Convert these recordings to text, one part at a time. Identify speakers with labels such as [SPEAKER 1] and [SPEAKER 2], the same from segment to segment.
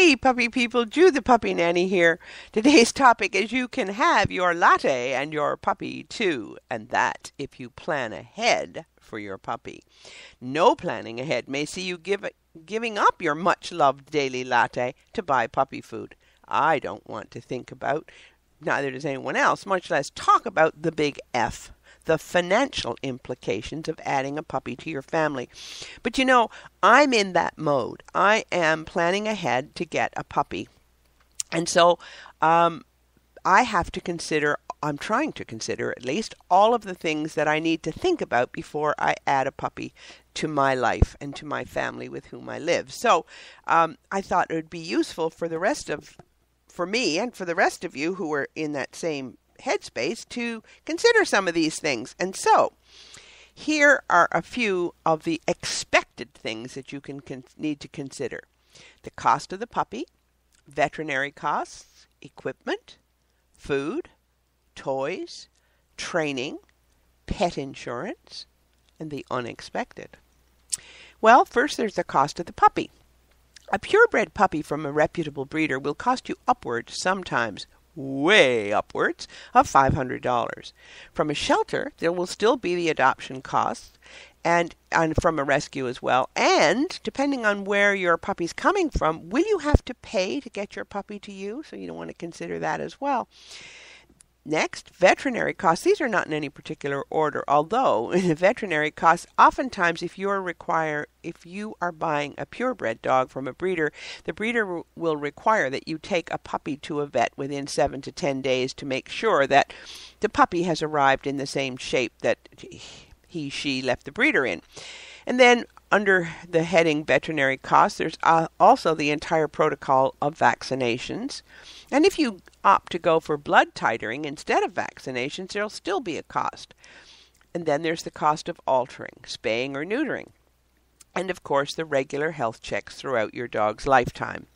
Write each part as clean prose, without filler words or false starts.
[SPEAKER 1] Hey, puppy people, Ju the Puppy Nanny here. Today's topic is you can have your latte and your puppy too, and that if you plan ahead for your puppy. No planning ahead may see you giving up your much-loved daily latte to buy puppy food. I don't want to think about, neither does anyone else, much less talk about the big F. The financial implications of adding a puppy to your family. But you know, I'm in that mode. I am planning ahead to get a puppy. And so I have to consider, I'm trying to consider at least, all of the things that I need to think about before I add a puppy to my life and to my family with whom I live. So I thought it would be useful for me and for the rest of you who are in that same headspace to consider some of these things. And so here are a few of the expected things that you need to consider. The cost of the puppy, veterinary costs, equipment, food, toys, training, pet insurance, and the unexpected. Well, first there's the cost of the puppy. A purebred puppy from a reputable breeder will cost you upwards, sometimes way upwards, of $500. From a shelter, there will still be the adoption costs, and from a rescue as well. And depending on where your puppy's coming from, will you have to pay to get your puppy to you? So you don't want to consider that as well. Next, veterinary costs. These are not in any particular order, although in the veterinary costs, oftentimes if you are buying a purebred dog from a breeder, the breeder will require that you take a puppy to a vet within 7 to 10 days to make sure that the puppy has arrived in the same shape that she left the breeder in. And then under the heading veterinary costs, there's also the entire protocol of vaccinations. And if you opt to go for blood titering instead of vaccinations, there'll still be a cost. And then there's the cost of altering, spaying or neutering. And of course, the regular health checks throughout your dog's lifetime.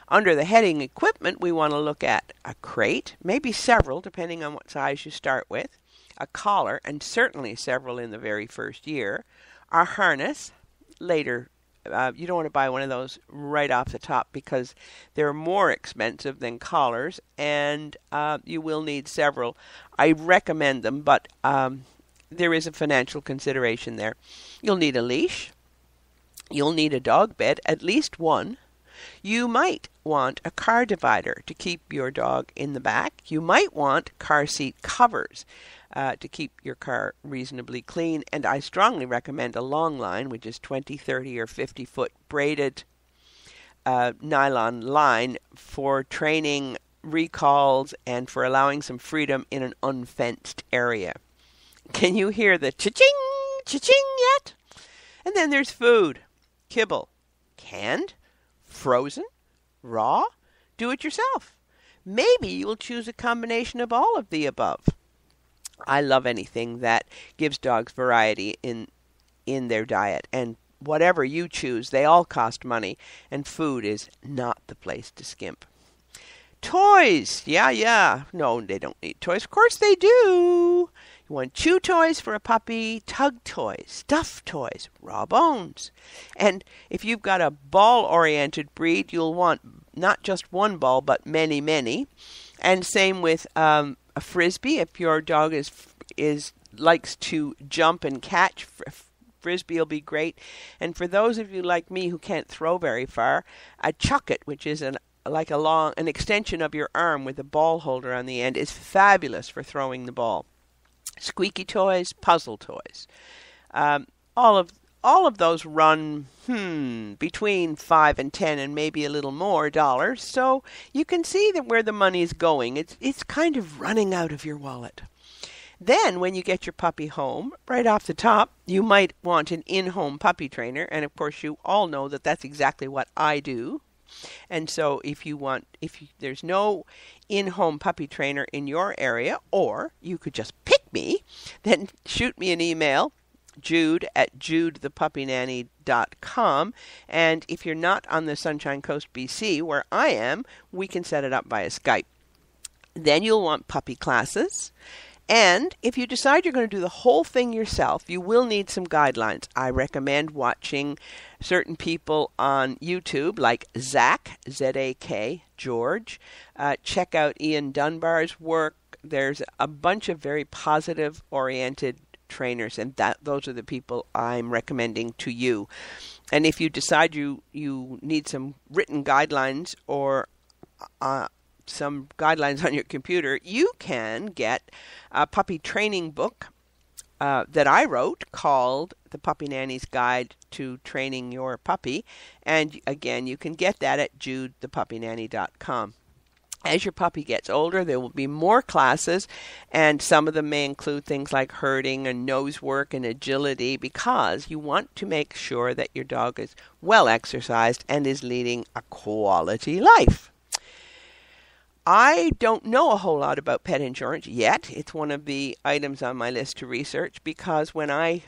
[SPEAKER 1] Under the heading equipment, we want to look at a crate, maybe several, depending on what size you start with, a collar, and certainly several in the very first year, a harness, later. You don't want to buy one of those right off the top because they're more expensive than collars, and you will need several. I recommend them, but there is a financial consideration there. You'll need a leash. You'll need a dog bed, at least one. You might want a car divider to keep your dog in the back. You might want car seat covers to keep your car reasonably clean. And I strongly recommend a long line, which is 20, 30, or 50-foot braided nylon line for training, recalls, and for allowing some freedom in an unfenced area. Can you hear the cha-ching, cha-ching yet? And then there's food. Kibble. Canned, frozen, raw, do it yourself. Maybe you'll choose a combination of all of the above. I love anything that gives dogs variety in their diet, and whatever you choose, they all cost money, and food is not the place to skimp. Toys, yeah. No, they don't need toys. Of course they do. You want chew toys for a puppy, tug toys, stuffed toys, raw bones. And if you've got a ball-oriented breed, you'll want not just one ball, but many, many. And same with a frisbee. If your dog likes to jump and catch, frisbee will be great. And for those of you like me who can't throw very far, a chuck-it, which is an extension of your arm with a ball holder on the end, is fabulous for throwing the ball. Squeaky toys, puzzle toys. All of those run between $5 and $10 and maybe a little more dollars. So you can see that where the money is going. It's kind of running out of your wallet. Then when you get your puppy home, right off the top, you might want an in-home puppy trainer. And of course, you all know that that's exactly what I do. And so if there's no in-home puppy trainer in your area, or you could just pick me, then shoot me an email, jude@judethepuppynanny.com. And if you're not on the Sunshine Coast, BC, where I am, we can set it up via Skype. Then you'll want puppy classes. And if you decide you're going to do the whole thing yourself, you will need some guidelines. I recommend watching certain people on YouTube like Zach, Z-A-K, George. Check out Ian Dunbar's work. There's a bunch of very positive-oriented trainers, and those are the people I'm recommending to you. And if you decide you need some written guidelines or some guidelines on your computer, you can get a puppy training book that I wrote called The Puppy Nanny's Guide to Training Your Puppy. And again, you can get that at judethepuppynanny.com. As your puppy gets older, there will be more classes, and some of them may include things like herding and nose work and agility, because you want to make sure that your dog is well exercised and is leading a quality life. I don't know a whole lot about pet insurance yet. It's one of the items on my list to research, because when I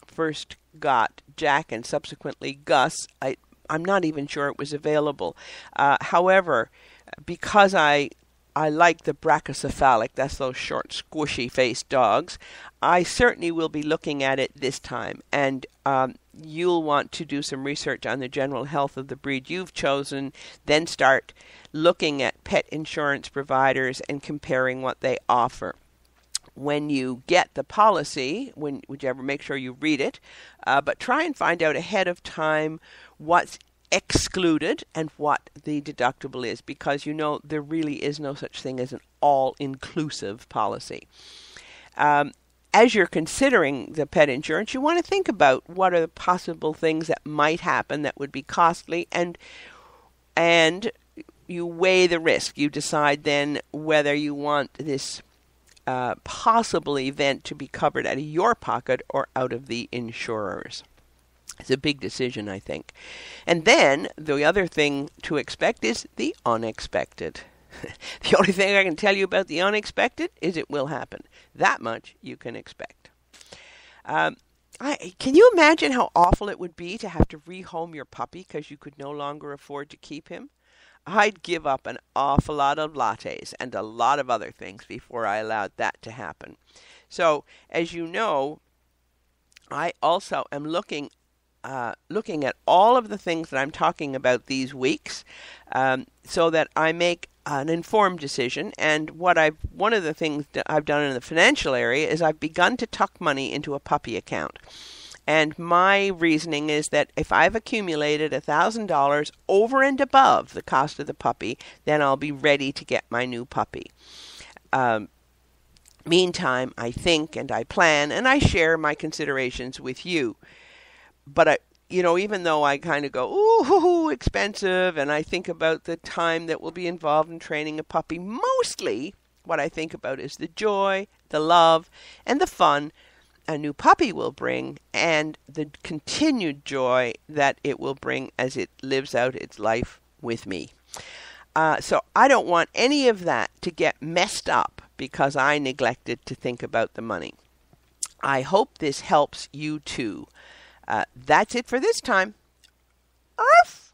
[SPEAKER 1] first got Jack and subsequently Gus, I'm not even sure it was available. However, because I like the brachycephalic, that's those short, squishy-faced dogs, I certainly will be looking at it this time. And you'll want to do some research on the general health of the breed you've chosen, then start looking at pet insurance providers and comparing what they offer. When you get the policy, whichever, make sure you read it, but try and find out ahead of time what's excluded and what the deductible is, because there really is no such thing as an all-inclusive policy. As you're considering the pet insurance, you want to think about what are the possible things that might happen that would be costly, and you weigh the risk. You decide then whether you want this possible event to be covered out of your pocket or out of the insurer's. It's a big decision, I think. And then the other thing to expect is the unexpected. The only thing I can tell you about the unexpected is it will happen. That much you can expect. Can you imagine how awful it would be to have to rehome your puppy because you could no longer afford to keep him? I'd give up an awful lot of lattes and a lot of other things before I allowed that to happen. So, as you know, I also am looking at all of the things that I'm talking about these weeks, so that I make an informed decision. And one of the things that I've done in the financial area is I've begun to tuck money into a puppy account. And my reasoning is that if I've accumulated $1,000 over and above the cost of the puppy, then I'll be ready to get my new puppy. Meantime, I think and I plan and I share my considerations with you. But even though I kind of go, ooh, expensive, and I think about the time that will be involved in training a puppy, mostly what I think about is the joy, the love, and the fun a new puppy will bring, and the continued joy that it will bring as it lives out its life with me. So I don't want any of that to get messed up because I neglected to think about the money. I hope this helps you too. That's it for this time. Arf!